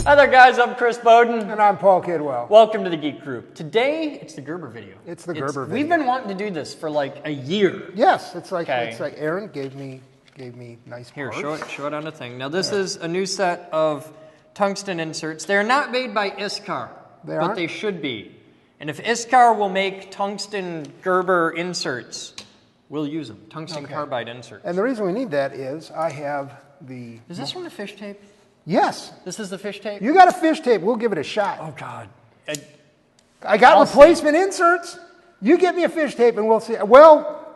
Hi there, guys. I'm Chris Bowden. And I'm Paul Kidwell. Welcome to the Geek Group. Today, it's the Gerber video. It's the Gerber video. We've been wanting to do this for like a year. Yes, it's like Aaron gave me nice Here, parts. show it on the thing. Now, this is a new set of tungsten inserts. They're not made by Iskar, but they should be. And if Iskar will make tungsten Gerber inserts, we'll use them. Tungsten carbide inserts. And the reason we need that is I have the... Is this from the fish tape? Yes. This is the fish tape? You got a fish tape. We'll give it a shot. Oh, God. I got replacement inserts. You get me a fish tape and we'll see. Well,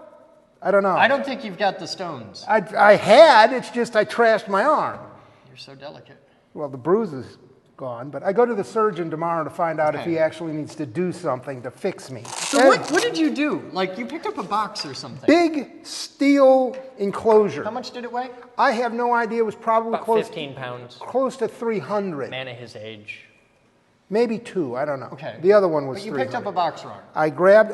I don't know. I don't think you've got the stones. I had. It's just I trashed my arm. You're so delicate. Well, the bruise is gone, but I go to the surgeon tomorrow to find out if he actually needs to do something to fix me. So what did you do? Like, you picked up a box or something? Big steel enclosure. How much did it weigh? I have no idea. It was probably About 15 pounds. Close to 300. Man of his age. Maybe 2, I don't know. Okay. The other one was 300. But you picked up a box wrong. I grabbed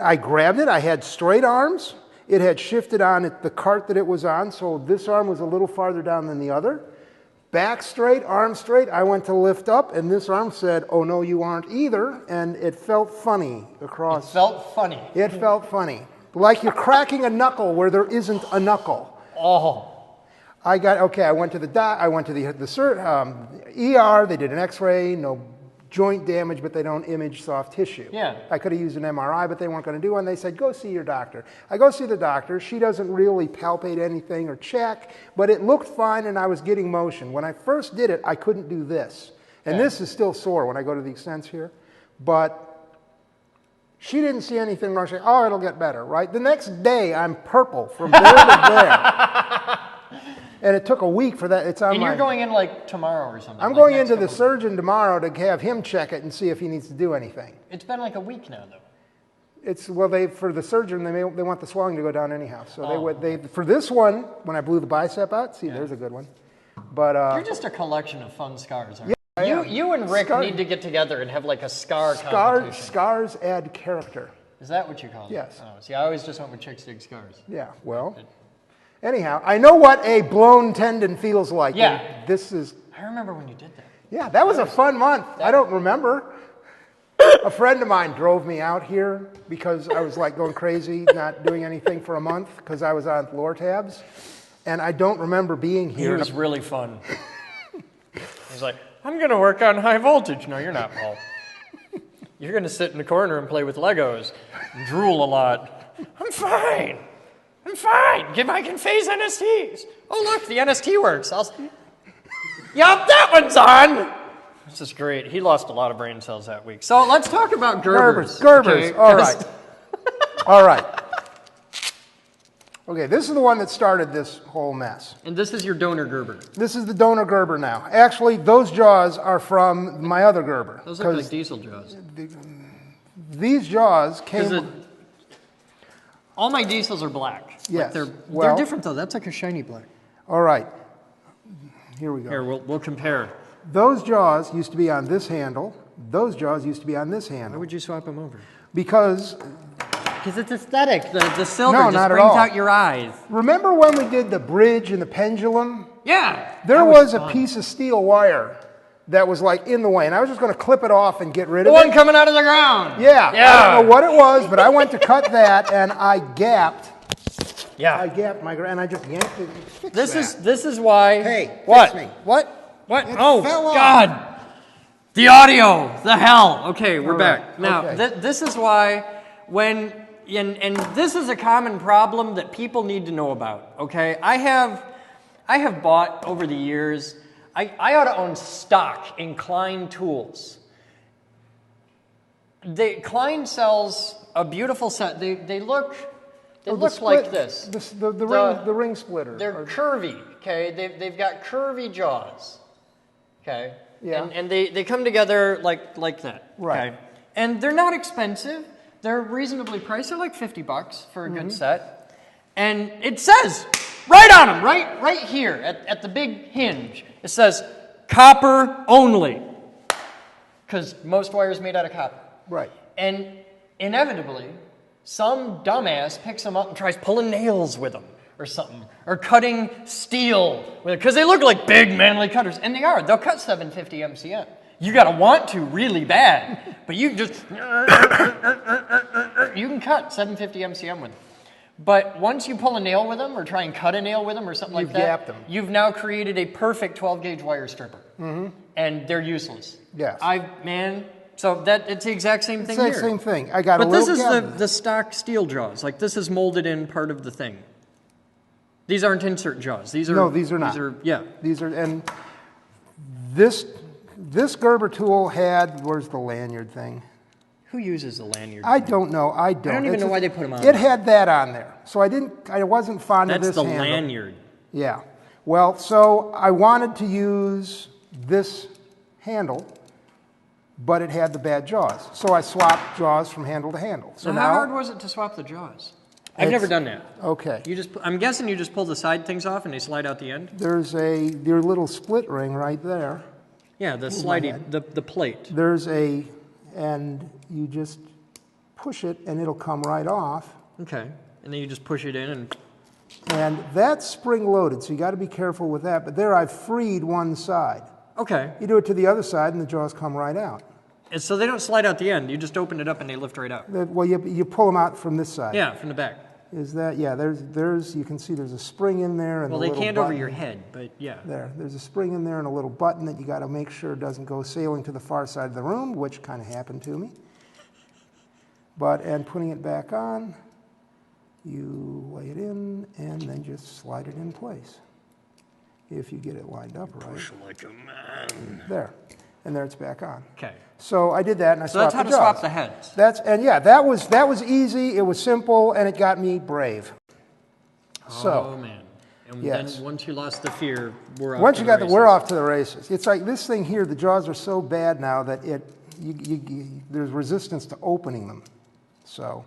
it. I had straight arms. It had shifted on the cart that it was on, so this arm was a little farther down than the other. Back straight, arm straight. I went to lift up, and this arm said, "Oh, no, you aren't either," and it felt funny across. It felt funny. It felt funny. Like you're cracking a knuckle where there isn't a knuckle. Oh. I went to the ER. They did an X-ray. No joint damage, but they don't image soft tissue. Yeah. I could have used an MRI, but they weren't going to do one. They said, go see your doctor. I go see the doctor. She doesn't really palpate anything or check, but it looked fine and I was getting motion. When I first did it, I couldn't do this. And this is still sore when I go to the extents here. But she didn't see anything wrong. She said, oh, it'll get better, right? The next day, I'm purple from there to there. And it took a week for that. And you're going in like tomorrow or something? I'm going into the surgeon tomorrow to have him check it and see if he needs to do anything. It's been like a week now, though. For the surgeon, they want the swelling to go down anyhow. So for this one, when I blew the bicep out, there's a good one. But you're just a collection of fun scars, aren't you? You and Rick need to get together and have like a scar competition. Scars add character. Is that what you call it? Yes. Oh, see, I always just went with chicks dig scars. Yeah, well... Anyhow, I know what a blown tendon feels like. Yeah. I remember when you did that. Yeah, that was a fun month. I don't remember. A friend of mine drove me out here because I was like going crazy, not doing anything for a month because I was on Lortabs. And I don't remember being here. It was really fun. He's like, I'm going to work on high voltage. No, you're not, Paul. You're going to sit in the corner and play with Legos and drool a lot. I'm fine. I'm fine. I can phase NSTs. Oh, look, the NST works. Yup, that one's on. This is great. He lost a lot of brain cells that week. So let's talk about Gerbers. Gerbers. Okay. All right. All right. Okay, this is the one that started this whole mess. And this is your donor Gerber. This is the donor Gerber now. Actually, those jaws are from my other Gerber. Those look like diesel jaws. These jaws came... All my diesels are black. Yes. Like they're different, though. That's like a shiny black. All right. Here we go. Here, we'll compare. Those jaws used to be on this handle. Those jaws used to be on this handle. Why would you swap them over? Because it's aesthetic. The silver just brings out your eyes. Remember when we did the bridge and the pendulum? Yeah. There was a piece of steel wire that was like in the way, and I was just going to clip it off and get rid of it. The one coming out of the ground. Yeah. I don't know what it was, but I went to cut that, and I gapped. Yeah. I gapped my and I just yanked it. This is why. Hey, what? Fix me. What? It oh fell off. God! The audio, the hell. Okay, we're back now. This is why and this is a common problem that people need to know about. Okay, I have bought over the years. I ought to own stock in Klein tools. Klein sells a beautiful set. They look like this. The ring splitter. They're curvy. Okay, they've got curvy jaws. Okay. Yeah. And they come together like that. Right. Okay? And they're not expensive. They're reasonably priced. They're like $50 for a good set. And it says right on them, right here at the big hinge. It says copper only, because most wire is made out of copper. Right. And inevitably, some dumbass picks them up and tries pulling nails with them or something, or cutting steel with it, because they look like big manly cutters, and they are. They'll cut 750 MCM. You got to want to really bad, but you just, you can cut 750 MCM with them. But once you pull a nail with them or try and cut a nail with them or something like that, gapped them. You've now created a perfect 12-gauge wire stripper. And they're useless. Yes. So it's the exact same thing here. It's the same thing. I got but a little this is gap. the stock steel jaws. Like this is molded in part of the thing. These aren't insert jaws. These are these are not. These are and this Gerber tool had, where's the lanyard thing? Who uses the lanyard? I don't know. I don't even know why they put them on. It had that on there, so I wasn't fond of this handle. handle. That's the lanyard. Yeah. Well, so I wanted to use this handle, but it had the bad jaws. So I swapped jaws from handle to handle. So now, how hard was it to swap the jaws? I've never done that. Okay. I'm guessing you just pull the side things off and they slide out the end? There's your little split ring right there. Yeah, the sliding, the plate. And you just push it and it'll come right off. Okay. And then you just push it in and that's spring loaded, so you got to be careful with that. But there I've freed one side. Okay. You do it to the other side and the jaws come right out. And so they don't slide out the end. You just open it up and they lift right out. Well, you pull them out from this side. Yeah, from the back. Is that, yeah, there's you can see there's a spring in there. And well, they can't over your head, but yeah. There's a spring in there and a little button that you got to make sure doesn't go sailing to the far side of the room, which kind of happened to me. And putting it back on, you lay it in and then just slide it in place. If you get it lined up right. Push like a man. There. And there it's back on. Okay. So I did that and I swapped the jaws. So that's how to swap the heads. That was easy, it was simple, and it got me brave. Oh man. And yes. then once you lost the fear, we're off Once to you the got races. we're off to the races. It's like this thing here, the jaws are so bad now that there's resistance to opening them. So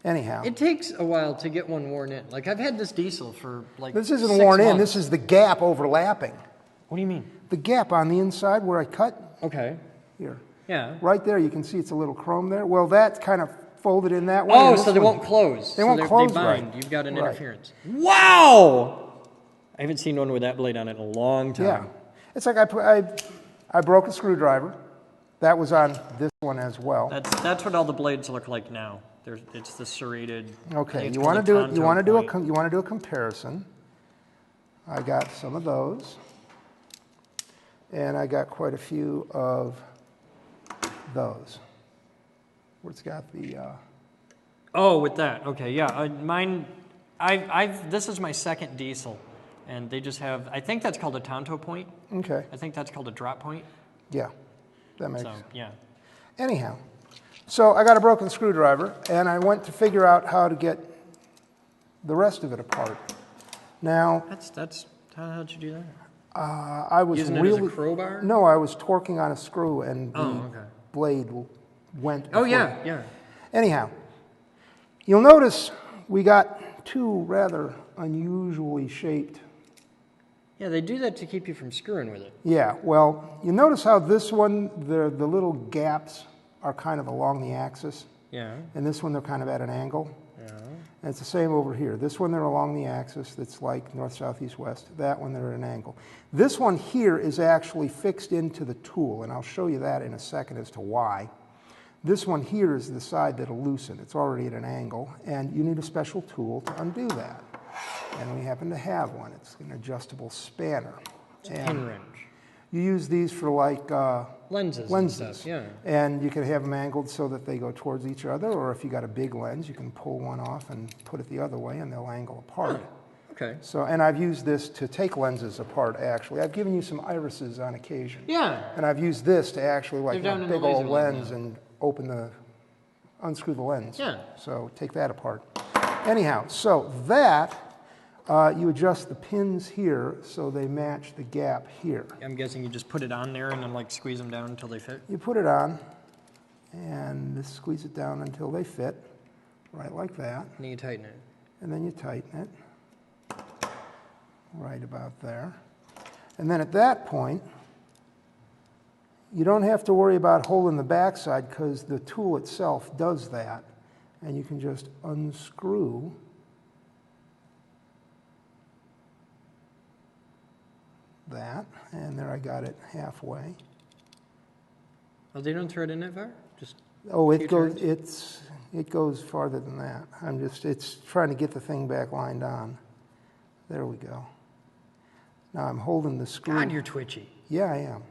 anyhow. It takes a while to get one worn in. Like I've had this diesel for like This isn't 6 worn in, months. this is the gap overlapping. What do you mean? The gap on the inside where I cut. Okay. Here. Yeah. Right there, you can see it's a little chrome there. Well, that's kind of folded in that way. Oh, so they won't close. They won't close they bind. right. You've got an Right. interference. Wow! I haven't seen one with that blade on it in a long time. Yeah. It's like I broke a screwdriver. That was on this one as well. That's what all the blades look like now. It's the serrated. Okay, you want to do a comparison. I got some of those, and I got quite a few of those. Where it's got the. Oh, with that. Okay, yeah. Mine. This is my second diesel, and they just have. I think that's called a Tonto point. Okay. I think that's called a drop point. Yeah, that makes. So yeah. Anyhow, so I got a broken screwdriver, and I went to figure out how to get the rest of it apart. Now. That's how'd you do that? I was using really, it as a crowbar. No, I was torquing on a screw, and the okay. blade went. Oh yeah. Anyhow, you'll notice we got two rather unusually shaped. Yeah, they do that to keep you from screwing with it. Yeah, well, you notice how this one, the little gaps are kind of along the axis. Yeah. And this one, they're kind of at an angle. Yeah. And it's the same over here. This one, they're along the axis that's like north, south, east, west. That one, they're at an angle. This one here is actually fixed into the tool, and I'll show you that in a second as to why. This one here is the side that'll loosen. It's already at an angle, and you need a special tool to undo that. And we happen to have one. It's an adjustable spanner. It's a pin wrench. You use these for like lenses. And stuff, yeah. And you can have them angled so that they go towards each other, or if you got a big lens, you can pull one off and put it the other way, and they'll angle apart. Okay. So, and I've used this to take lenses apart, actually. I've given you some irises on occasion. Yeah. And I've used this to actually, like a big old lens, now. and unscrew the lens. Yeah. So take that apart. Anyhow, so that, you adjust the pins here so they match the gap here. I'm guessing you just put it on there and then like squeeze them down until they fit? You put it on and squeeze it down until they fit, right like that. And then you tighten it. And then you tighten it, right about there. And then at that point, you don't have to worry about holding the backside because the tool itself does that. And you can just unscrew that, and there I got it halfway. Oh, they don't throw it in that far? Just Oh, a few turns? it goes farther than that. It's trying to get the thing back lined on. There we go. Now I'm holding the screw. God, you're twitchy. Yeah, I am.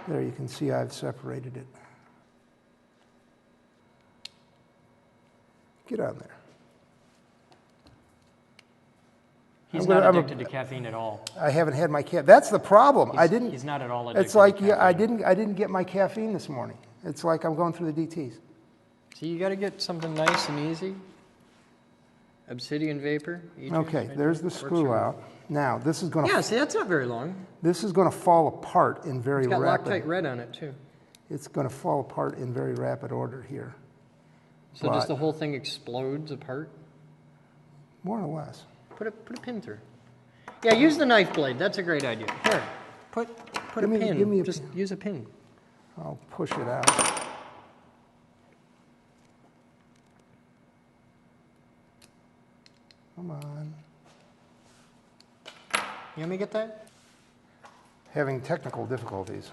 There you can see I've separated it. Get on there. He's not addicted to caffeine at all. I haven't had my caffeine. That's the problem. He's not at all addicted It's like to caffeine. I didn't get my caffeine this morning. It's like I'm going through the DTs. See, you got to get something nice and easy. Obsidian vapor. Okay, there's the screw out. Now this is going to. Yeah, see, that's not very long. This is going to fall apart in very It's got rapid. Loctite red on it too. It's going to fall apart in very rapid order here. So just the whole thing explodes apart? More or less. Put a pin through. Yeah, use the knife blade. That's a great idea. Here, put a pin. Give me a just pin. use a pin. I'll push it out. Come on. You want me to get that? Having technical difficulties.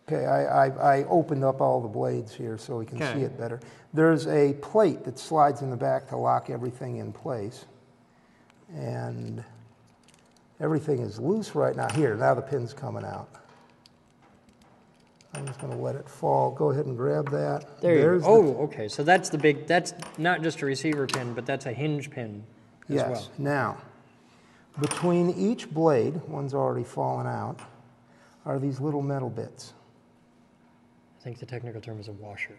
Okay, I opened up all the blades here so we can see it better. There's a plate that slides in the back to lock everything in place. And everything is loose right now. Here, now the pin's coming out. I'm just going to let it fall. Go ahead and grab that. There you go. Oh, okay. So that's the big, that's not just a receiver pin, but that's a hinge pin as well. Yes. Now, between each blade, one's already fallen out, are these little metal bits. I think the technical term is a washer.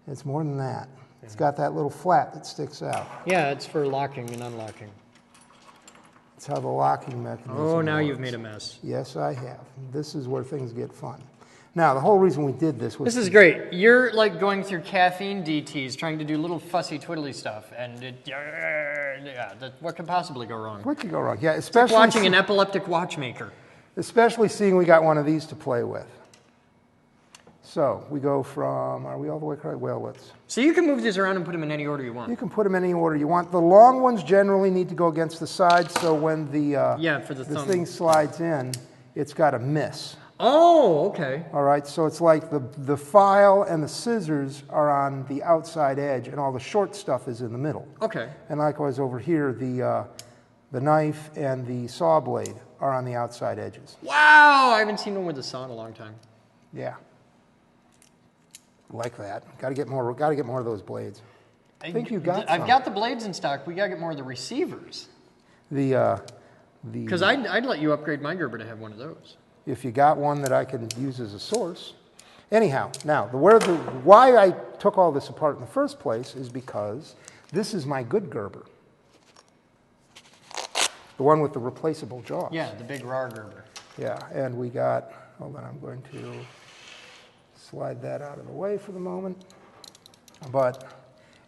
It's more than that. Yeah. It's got that little flat that sticks out. Yeah, it's for locking and unlocking. It's how the locking mechanism Oh, now works. you've made a mess. Yes, I have. This is where things get fun. Now, the whole reason we did this was... This is great. You're like going through caffeine DTs, trying to do little fussy twiddly stuff, and what could possibly go wrong? What could go wrong? Yeah, It's like watching an epileptic watchmaker. Especially seeing we got one of these to play with. So, we go from... Are we all the way correct? Well, let's... So you can move these around and put them in any order you want. You can put them in any order you want. The long ones generally need to go against the side, so when the thing slides in, it's got a miss. Oh, okay. All right, so it's like the file and the scissors are on the outside edge, and all the short stuff is in the middle. Okay. And likewise over here, the knife and the saw blade are on the outside edges. Wow, I haven't seen one with a saw in a long time. Yeah. Like that. Got to get more. Got to get more of those blades. I think you got. I've got the blades in stock. We got to get more of the receivers. Because I'd let you upgrade my Gerber to have one of those. If you got one that I can use as a source. Anyhow, now why I took all this apart in the first place is because this is my good Gerber. The one with the replaceable jaws. Yeah, the big raw Gerber. Yeah, and we got, hold on, I'm going to slide that out of the way for the moment. But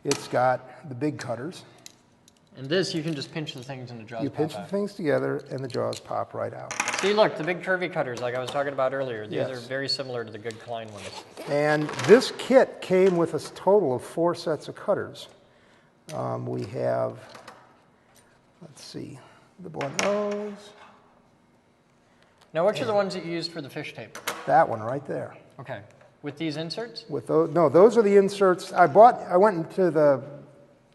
it's got the big cutters. And this, you can just pinch the things and the jaws pop out. You pinch the things together and the jaws pop right out. See, look, the big curvy cutters like I was talking about earlier. These Yes. are very similar to the good Klein ones. And this kit came with a total of 4 sets of cutters. We have, let's see, the one of those. Now, which are the ones that you used for the fish tape? That one right there. Okay. With these inserts? With those, no, those are the inserts. I went into the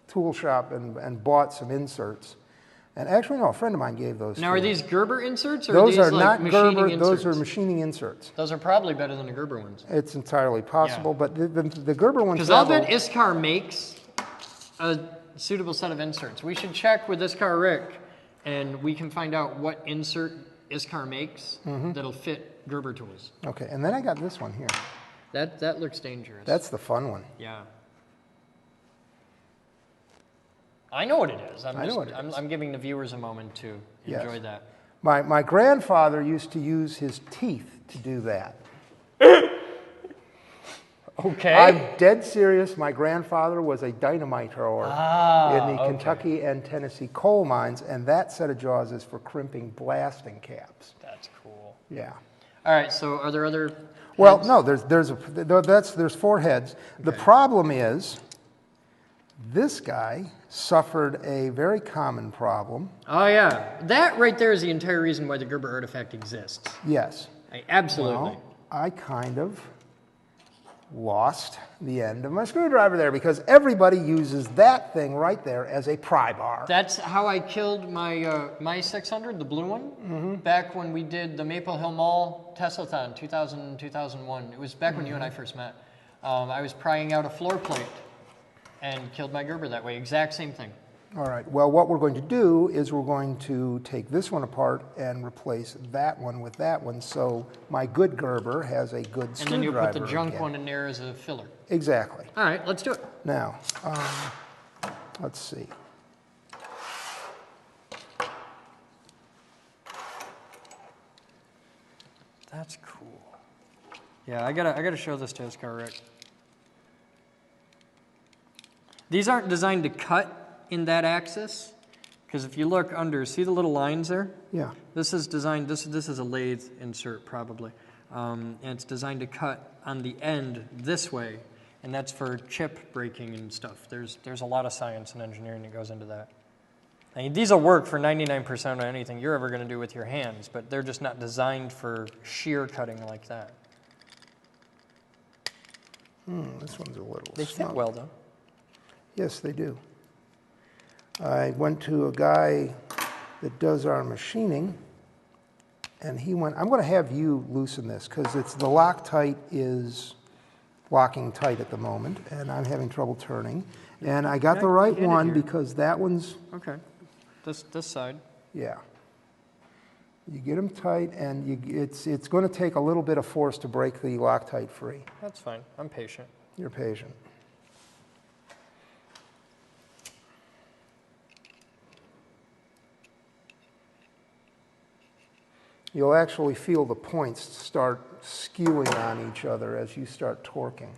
tool shop and bought some inserts. And actually, no, a friend of mine gave those to Now, are me. these Gerber inserts or Those are are these not like Gerber, machining inserts? those are machining inserts. Those are probably better than the Gerber ones. It's entirely possible, but the Gerber ones... Because I'll bet Iskar makes a suitable set of inserts. We should check with Iskar Rick, and we can find out what insert Iskar makes that'll fit Gerber tools. Okay, and then I got this one here. That looks dangerous. That's the fun one. Yeah. I know what it is. I'm giving the viewers a moment to enjoy that. My grandfather used to use his teeth to do that. Okay. I'm dead serious. My grandfather was a dynamite thrower in the Kentucky and Tennessee coal mines, and that set of jaws is for crimping blasting caps. That's cool. Yeah. All right. So, are there other? Well, no. There's 4 heads. Okay. The problem is This guy suffered a very common problem. Oh, yeah. That right there is the entire reason why the Gerber artifact exists. Yes. Absolutely. Well, I kind of lost the end of my screwdriver there because everybody uses that thing right there as a pry bar. That's how I killed my 600, the blue one, back when we did the Maple Hill Mall Teslathon, 2001. It was back when you and I first met. I was prying out a floor plate and killed my Gerber that way. Exact same thing. All right. Well, what we're going to do is we're going to take this one apart and replace that one with that one, so my good Gerber has a good screwdriver. And then you put the junk again. one in there as a filler. Exactly. All right, let's do it. Now, let's see. That's cool. Yeah, I gotta show this to Oscar, Rick. These aren't designed to cut in that axis, because if you look under, see the little lines there? Yeah. This is designed, this is a lathe insert probably, and it's designed to cut on the end this way, and that's for chip breaking and stuff. There's a lot of science and engineering that goes into that. I mean, these will work for 99% of anything you're ever going to do with your hands, but they're just not designed for shear cutting like that. This one's a little They snug. fit well, though. Yes, they do. I went to a guy that does our machining, and he went, I'm going to have you loosen this, because it's the Loctite is locking tight at the moment, and I'm having trouble turning. And I got the right one because that one's... Okay. This side. Yeah. You get them tight, and it's going to take a little bit of force to break the Loctite free. That's fine. I'm patient. You're patient. You'll actually feel the points start skewing on each other as you start torquing.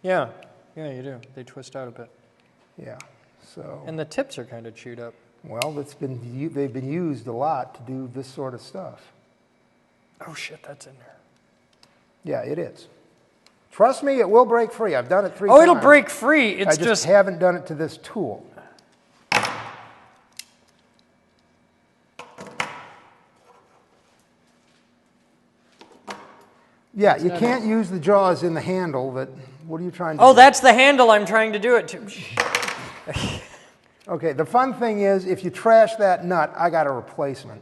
Yeah, you do. They twist out a bit. Yeah, so... And the tips are kind of chewed up. Well, they've been used a lot to do this sort of stuff. Oh, shit, that's in there. Yeah, it is. Trust me, it will break free. I've done it 3 times. Oh, it'll break free. It's I just haven't done it to this tool. Yeah, you can't use the jaws in the handle. What are you trying to do? Oh, that's the handle I'm trying to do it to. Okay, the fun thing is, if you trash that nut, I got a replacement.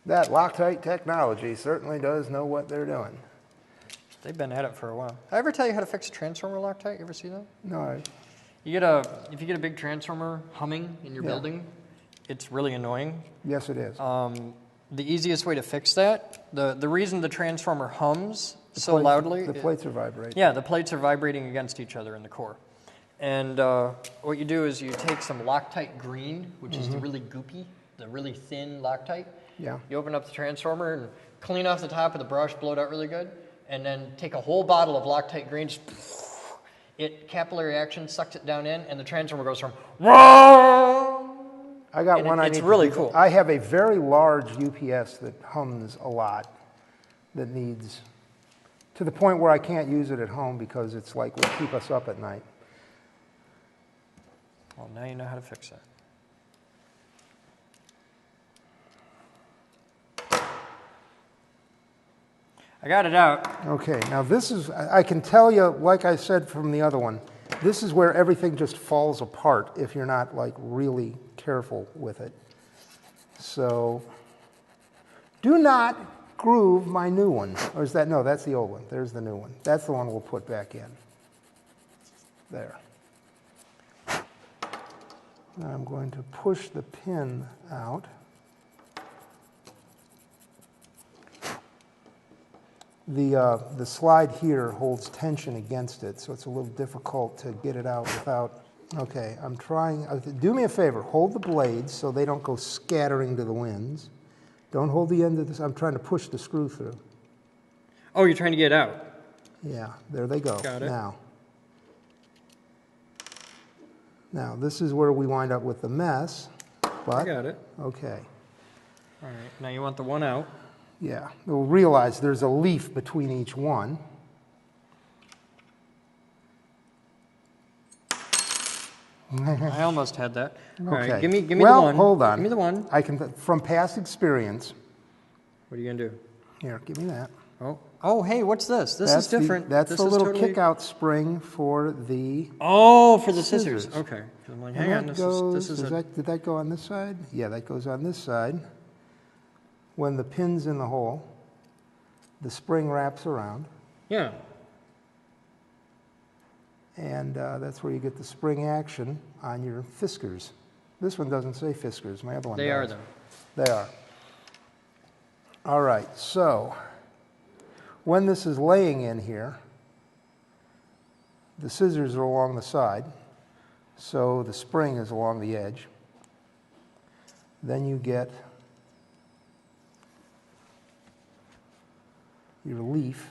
That Loctite technology certainly does know what they're doing. They've been at it for a while. I ever tell you how to fix a transformer Loctite? You ever see that? No, If you get a big transformer humming in your building, it's really annoying. yes it is. The easiest way to fix that, the reason the transformer hums so loudly... The plates are vibrating. Yeah, the plates are vibrating against each other in the core. And what you do is you take some Loctite green, which is the really goopy, the really thin Loctite. Yeah. You open up the transformer and clean off the top with a brush, blow it out really good, and then take a whole bottle of Loctite green, just capillary action sucks it down in, and the transformer goes from... I got one. It's really cool. I have a very large UPS that hums a lot, that needs, to the point where I can't use it at home because it's like will keep us up at night. Well, now you know how to fix that. I got it out. Okay, now this is, I can tell you, like I said from the other one, this is where everything just falls apart if you're not like really careful with it. So, do not groove my new one. Or is that, no, that's the old one. There's the new one. That's the one we'll put back in. There. Now I'm going to push the pin out. The slide here holds tension against it, so it's a little difficult to get it out without... Okay, I'm trying... Do me a favor, hold the blades so they don't go scattering to the winds. Don't hold the end of this. I'm trying to push the screw through. Oh, you're trying to get it out. Yeah, there they go. Got it. Now, this is where we wind up with the mess, but... I got it. Okay. All right, now you want the one out. Yeah, you'll realize there's a leaf between each one. I almost had that. All right, Okay. give me the well, one. hold on. Give me the one. I can, from past experience. What are you gonna do? Here, give me that. Oh, hey, what's this? This is different. That's this the is little totally... kick-out spring for the Oh, for the scissors. scissors. Okay. I'm like, And hang on, that this is a... did that go on this side? Yeah, that goes on this side. When the pin's in the hole, the spring wraps around, Yeah. and that's where you get the spring action on your Fiskars. This one doesn't say Fiskars. My other one They does. are, though. They are. All right, so when this is laying in here, the scissors are along the side, so the spring is along the edge. Then you get your leaf,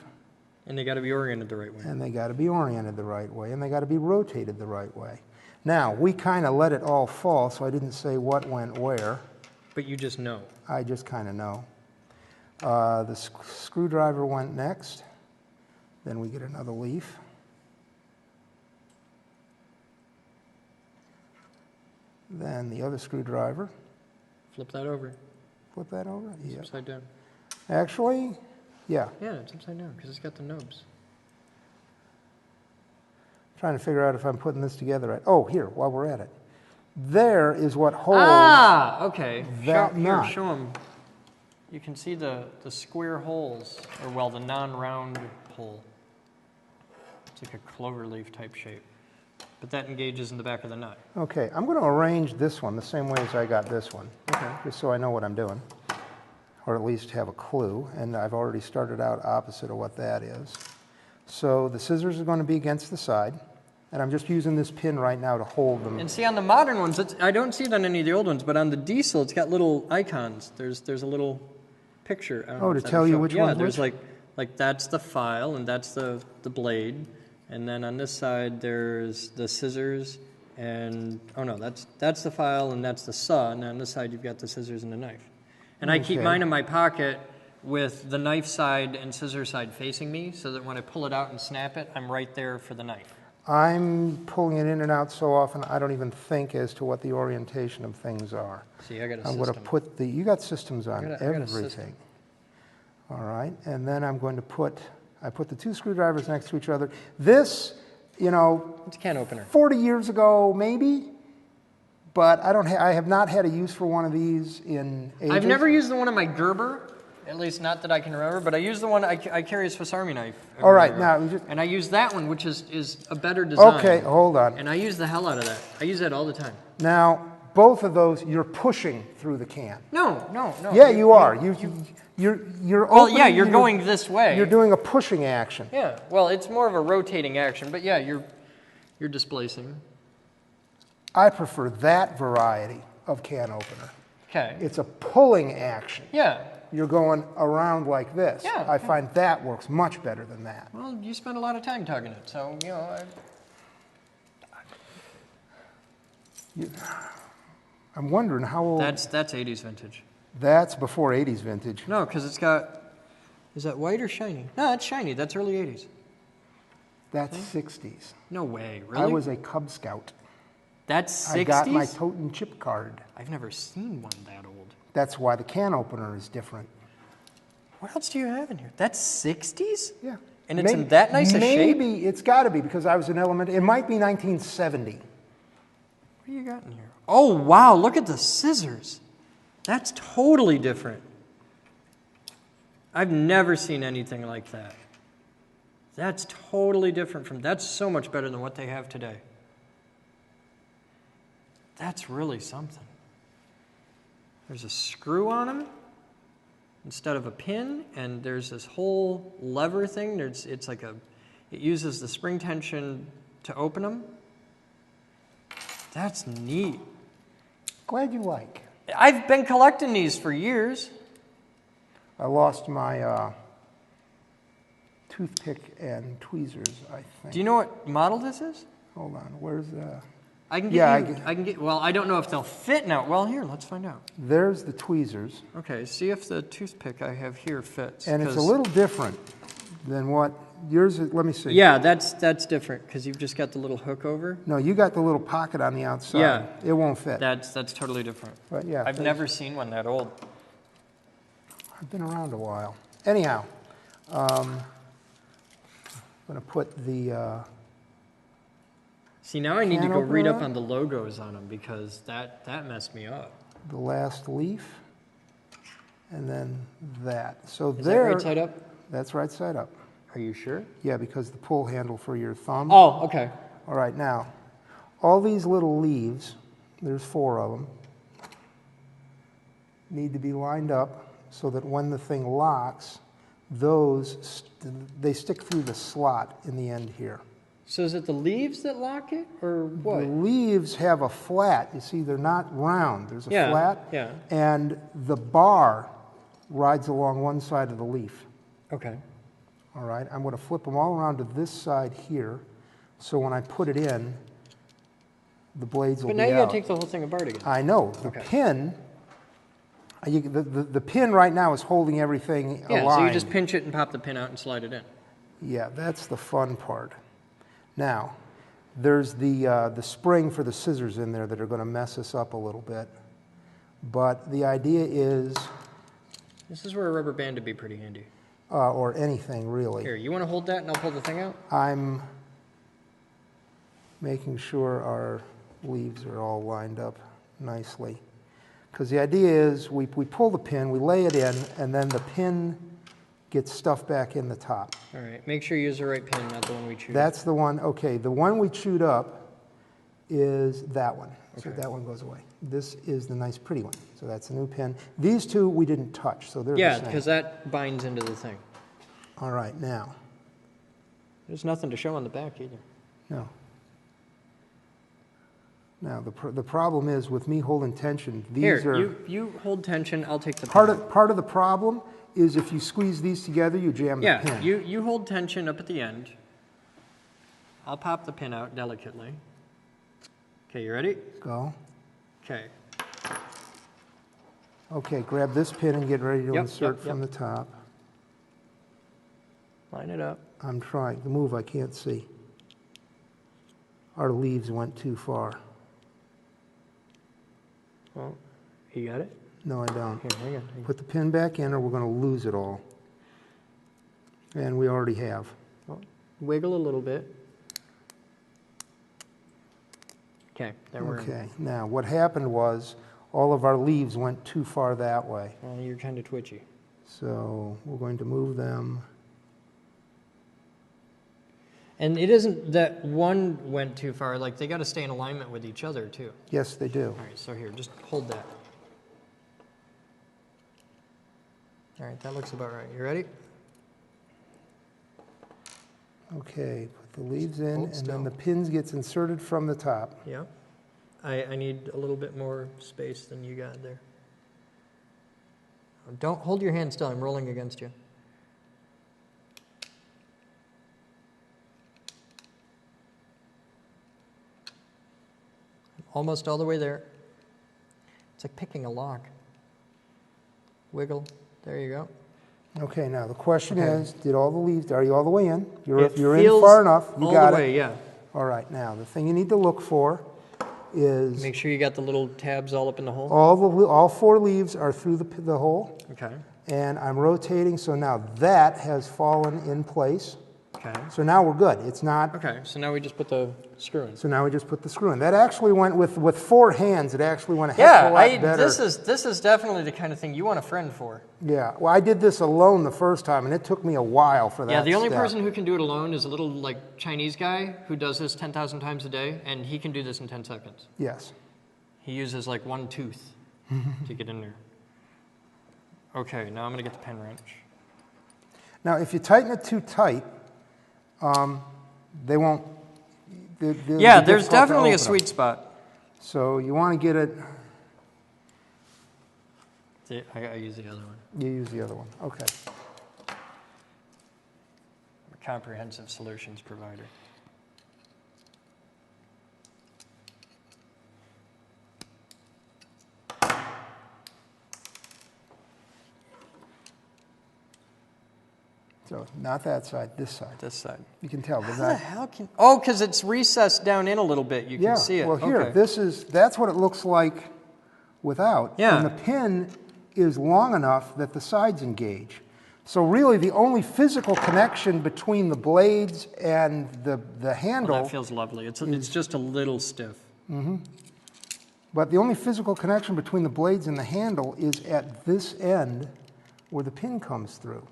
And they got to be oriented the right way. and they got to be oriented the right way, and they got to be rotated the right way. Now, we kind of let it all fall, so I didn't say what went where. But you just know. I just kind of know. The screwdriver went next. Then we get another leaf. Then the other screwdriver. Flip that over. Flip that over? It's Yeah. upside down. Actually, yeah. Yeah, it's upside down because it's got the nubs. Trying to figure out if I'm putting this together right. Oh, here, while we're at it. There is what holds. Ah, okay. that Here, knot. show them. You can see the square holes, or well, the non-round hole. It's like a clover leaf type shape. But that engages in the back of the nut. Okay, I'm going to arrange this one the same way as I got this one. Okay. Just so I know what I'm doing, or at least have a clue. And I've already started out opposite of what that is. So the scissors are going to be against the side, and I'm just using this pin right now to hold them. And see, on the modern ones, I don't see it on any of the old ones, but on the diesel, it's got little icons. There's a little picture. I don't know To if that'll tell you show. which yeah, one's there's which? like that's the file, and that's the blade. And then on this side, there's the scissors, and oh no, that's the file, and that's the saw. And on this side, you've got the scissors and the knife. And I keep Okay. mine in my pocket with the knife side and scissor side facing me, so that when I pull it out and snap it, I'm right there for the knife. I'm pulling it in and out so often I don't even think as to what the orientation of things are. See, I got a I'm system. going to put you got systems on I got a everything. system. All right, and then I'm going to I put the two screwdrivers next to each other. This, It's a can opener. 40 years ago maybe, but I have not had a use for one of these in ages. I've never used the one on my Gerber, at least not that I can remember, but I use the one I carry a Swiss Army knife. All right, everywhere. now And I use that one, which is a better design. Okay, hold on. And I use the hell out of that. I use that all the time. Now, both of those you're pushing through the can. No. Yeah, you are. You're Well, opening, yeah, you're going this way. You're doing a pushing action. Yeah, well, it's more of a rotating action, but yeah, you're displacing. I prefer that variety of can opener. Okay. It's a pulling action. Yeah. You're going around like this. Yeah, I find that works much better than that. Well, you spend a lot of time tugging it, so, I'm wondering how old... That's 80s vintage. That's before 80s vintage. No, because it's got... Is that white or shiny? No, it's shiny. That's early 80s. That's 60s. No way. Really? I was a Cub Scout. That's 60s? I got my totem chip card. I've never seen one that old. That's why the can opener is different. What else do you have in here? That's 60s? Yeah. And it's in that nice a shape? Maybe it's got to be because I was an elementary. It might be 1970. What do you got in here? Oh, wow. Look at the scissors. That's totally different. I've never seen anything like that. That's totally different from... That's so much better than what they have today. That's really something. There's a screw on them instead of a pin, and there's this whole lever thing. It uses the spring tension to open them. That's neat. Glad you like. I've been collecting these for years. I lost my toothpick and tweezers, I think. Do you know what model this is? Hold on. Where's I can get Yeah, I can get, well, I don't know if they'll fit now. Well, here, let's find out. There's the tweezers. Okay, see if the toothpick I have here fits. And it's a little different than what yours is. Let me see. Yeah, that's different because you've just got the little hook over. No, you got the little pocket on the outside. Yeah. It won't fit. That's totally different. But yeah. I've never seen one that old. I've been around a while. Anyhow, I'm going to put the... See, now I need to go Can read open up it? on the logos on them because that messed me up. the last leaf, and then that. So Is there, that right side up? that's right side up. Are you sure? Yeah, because the pull handle for your thumb. Oh, okay. All right, now, all these little leaves, there's 4 of them, need to be lined up so that when the thing locks, they stick through the slot in the end here. So is it the leaves that lock it, or what? The leaves have a flat. You see, they're not round. There's a flat. Yeah. And the bar rides along one side of the leaf. Okay. All right, I'm going to flip them all around to this side here, so when I put it in, the blades will But be now you out. got to take the whole thing apart again. I know. The Okay. pin, the pin right now is holding everything Yeah, aligned. so you just pinch it and pop the pin out and slide it in. Yeah, that's the fun part. Now, there's the spring for the scissors in there that are going to mess us up a little bit. But the idea is, This is where a rubber band would be pretty handy. or anything really, Here, you want to hold that and I'll pull the thing out? I'm making sure our leaves are all lined up nicely. Because the idea is we pull the pin, we lay it in, and then the pin gets stuffed back in the top. All right, make sure you use the right pin, not the one we choose. That's the one, okay, the one we chewed up is that one. So Okay. that one goes away. This is the nice pretty one. So that's a new pin. These two we didn't touch, so they're Yeah, the same. because that binds into the thing. All right, now, There's nothing to show on the back either. no. Now, the problem is with me holding tension, these Here, are... you hold tension, I'll take the Part pin. of the problem is if you squeeze these together, you jam the Yeah, pin. you hold tension up at the end. I'll pop the pin out delicately. Okay, you ready? Go. Okay. Okay, grab this pin and get ready to Yep, insert yep, from yep. the top. Line it up. I'm trying. The move I can't see. Our leaves went too far. Well, you got it? No, I don't. Here, hang on. Put the pin back in or we're going to lose it all. And we already have. Well, wiggle a little bit. Okay, there we're in. Okay, now what happened was all of our leaves went too far that way. Well, you're kind of twitchy. So we're going to move them. And it isn't that one went too far, like they got to stay in alignment with each other too. Yes, they do. All right, so here, just hold that. All right, that looks about right. You ready? Okay, put the leaves in, Hold and still. then the pins gets inserted from the top. Yeah. I need a little bit more space than you got there. Don't hold your hand still. I'm rolling against you. Almost all the way there. It's like picking a lock. Wiggle. There you go. Okay, now the question Okay. is, are you all the way in? You're It in feels far enough. You all got the it. way, yeah. All right, now the thing you need to look for is Make sure you got the little tabs all up in the hole. all 4 leaves are through the hole, Okay. and I'm rotating, so now that has fallen in place. Okay. So now we're good. It's not. Okay. So now we just put the screw in. So now we just put the screw in. That actually went with 4 hands. It actually went a heck Yeah, of a lot better. this is definitely the kind of thing you want a friend for. Yeah. Well, I did this alone the first time, and it took me a while for that. Yeah, the only step. person who can do it alone is a little like Chinese guy who does this 10,000 times a day, and he can do this in 10 seconds. Yes. He uses like one tooth to get in there. Okay, now I'm gonna get the pen wrench. Now, if you tighten it too tight, they won't. They'll Yeah, be there's difficult to definitely a open 'em. sweet spot. So you want to get it. See, I use the other one. You use the other one. Okay. I'm a comprehensive solutions provider. So not that side, this side. This side. You can tell. How the hell can... Oh, because it's recessed down in a little bit. You can see it. Well, here, that's what it looks like without. Yeah. And the pin is long enough that the sides engage. So really, the only physical connection between the blades and the handle... Oh, that feels lovely. It's just a little stiff. Mm-hmm. But the only physical connection between the blades and the handle is at this end where the pin comes through.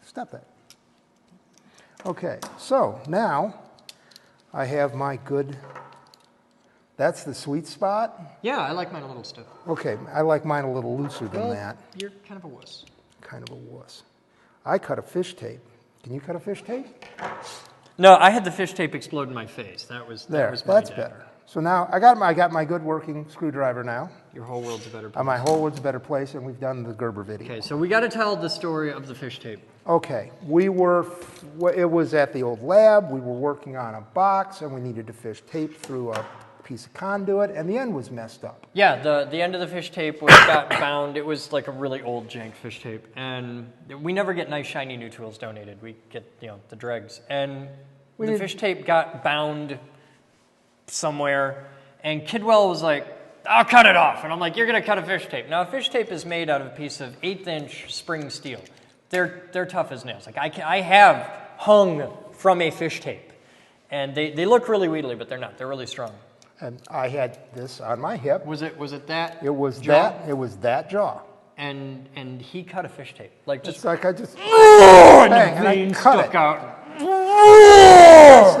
Stop that. Okay, so now I have my good... That's the sweet spot? Yeah, I like mine a little stiff. Okay, I like mine a little looser than that. You're kind of a wuss. Kind of a wuss. I cut a fish tape. Can you cut a fish tape? No, I had the fish tape explode in my face. That was my that's day. better. So now I got my good working screwdriver now. Your whole world's a better place. My whole world's a better place, and we've done the Gerber video. Okay, so we got to tell the story of the fish tape. Okay, it was at the old lab. We were working on a box, and we needed to fish tape through a piece of conduit, and the end was messed up. Yeah, the end of the fish tape got bound. It was like a really old jank fish tape, and we never get nice shiny new tools donated. We get the dregs, and the fish tape got bound somewhere, and Kidwell was like, "I'll cut it off," and I'm like, "You're gonna cut a fish tape." Now a fish tape is made out of a piece of 1/8" spring steel. They're tough as nails. Like I have hung from a fish tape, and they look really wheedly, but they're not. They're really strong. And I had this on my hip. Was it that? It was jaw? that. It was that jaw. And he cut a fish tape. Like just it's like I just and bang, the and I vein cut stuck it. out.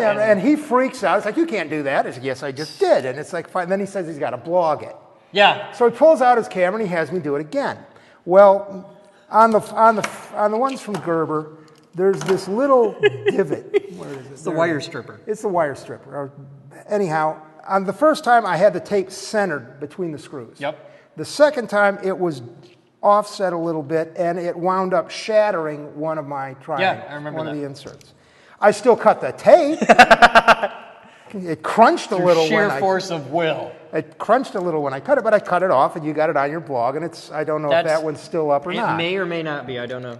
And he freaks out. It's like, you can't do that. I said, yes, I just did. And it's like, fine. Then he says he's got to blog it. Yeah. So he pulls out his camera and he has me do it again. Well, on the ones from Gerber, there's this little divot. Where is it? It's the wire stripper. It's the wire stripper. Anyhow, on the first time I had the tape centered between the screws. Yep. The second time it was offset a little bit and it wound up shattering one of my triangles. Yeah, I remember one that. of the inserts. I still cut the tape. It crunched a little sheer when force of will. It crunched a little when I cut it, but I cut it off, and you got it on your blog, and I don't know if that one's still up or not. It may or may not be. I don't know.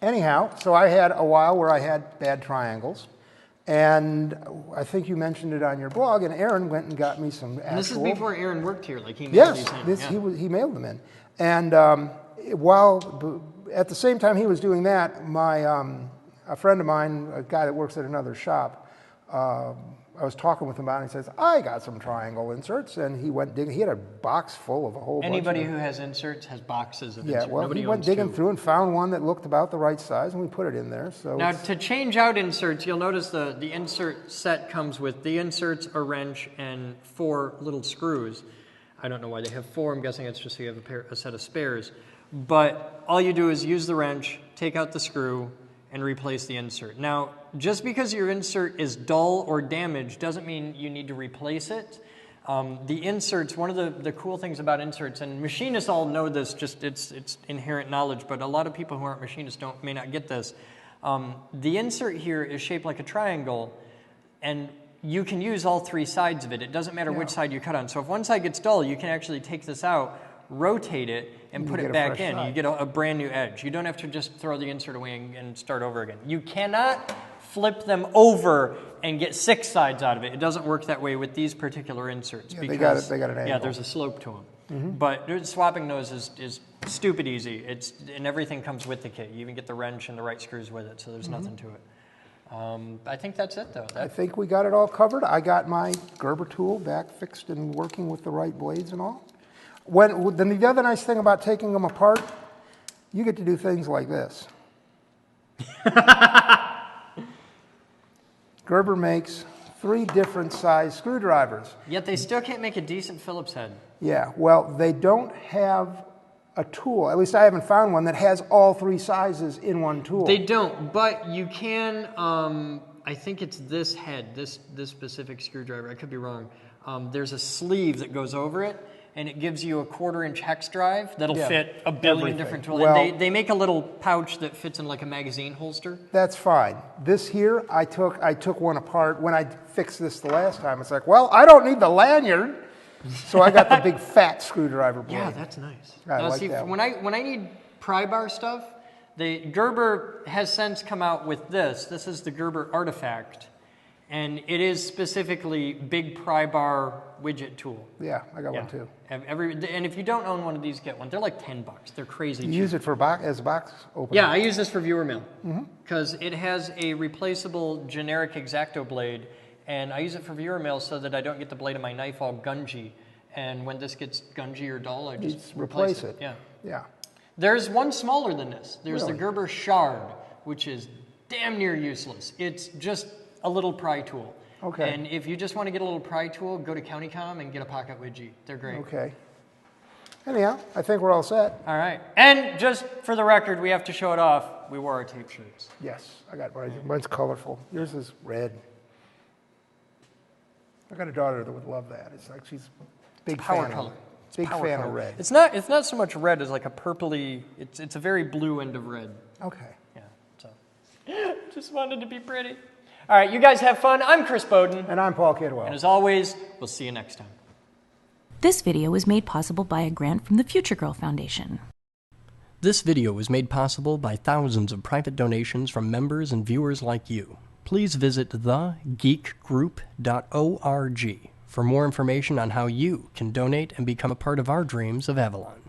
Anyhow, so I had a while where I had bad triangles, and I think you mentioned it on your blog, and Aaron went and got me some actual... And this is before Aaron worked here. Like he mailed these in. He mailed them in. And at the same time he was doing that, a friend of mine, a guy that works at another shop, I was talking with him about it, and he says, I got some triangle inserts, and he went digging. He had a box full of a whole bunch of Anybody who has inserts has boxes of inserts. Yeah, well, Nobody he went digging through and found one that looked about the right size, and we put it in there. So now, to change out inserts, you'll notice the insert set comes with the inserts, a wrench, and 4 little screws. I don't know why they have 4. I'm guessing it's just so you have a set of spares. But all you do is use the wrench, take out the screw, and replace the insert. Now, just because your insert is dull or damaged doesn't mean you need to replace it. The inserts, one of the cool things about inserts, and machinists all know this, just it's inherent knowledge, but a lot of people who aren't machinists may not get this. The insert here is shaped like a triangle, and you can use all 3 sides of it. It doesn't matter which side you cut on. So if one side gets dull, you can actually take this out, rotate it, and put it back in. You get a brand new edge. You don't have to just throw the insert away and start over again. You cannot flip them over and get 6 sides out of it. It doesn't work that way with these particular inserts. Because they got an angle. Yeah, there's a slope to them. But swapping those is stupid easy. And everything comes with the kit. You even get the wrench and the right screws with it, so there's nothing to it. I think that's it, though. I think we got it all covered. I got my Gerber tool back fixed and working with the right blades and all. Then the other nice thing about taking them apart, you get to do things like this. Gerber makes 3 different size screwdrivers. Yet they still can't make a decent Phillips head. Yeah, well, they don't have a tool, at least I haven't found one, that has all 3 sizes in one tool. They don't, but you can, I think it's this head, this specific screwdriver, I could be wrong. There's a sleeve that goes over it, and it gives you a 1/4-inch hex drive that'll fit a billion different tools. Well, and they make a little pouch that fits in like a magazine holster. That's fine. This here, I took one apart. When I fixed this the last time, it's like, well, I don't need the lanyard, so I got the big fat screwdriver blade. Yeah, that's nice. I like See, that when I need pry bar stuff, The Gerber has since come out with this. This is the Gerber Artifact, and it is specifically big pry bar widget tool. Yeah, I got one too. And if you don't own one of these, get one. They're like $10. They're crazy cheap. You use it for as a box opener? Yeah, I use this for viewer mail because it has a replaceable generic X-Acto blade, and I use it for viewer mail so that I don't get the blade of my knife all gungy. And when this gets gungy or dull, I just replace it. Yeah. Yeah. There's one smaller than this. There's Really? the Gerber Shard, which is damn near useless. It's just a little pry tool. Okay. And if you just want to get a little pry tool, go to CountyCom and get a pocket widget. They're great. Okay. Anyhow, I think we're all set. All right. And just for the record, we have to show it off. We wore our tape shirts. Yes, I got mine. Mine's colorful. Yours is red. I got a daughter that would love that. It's like she's a big Power fan color. of big fan of red. It's not so much red as like a purpley. It's a very blue end of red. Okay. Yeah. So just wanted to be pretty. All right, you guys have fun. I'm Chris Bowden. And I'm Paul Kidwell. And as always, we'll see you next time. This video was made possible by a grant from the Future Girl Foundation. This video was made possible by thousands of private donations from members and viewers like you. Please visit thegeekgroup.org for more information on how you can donate and become a part of our dreams of Avalon.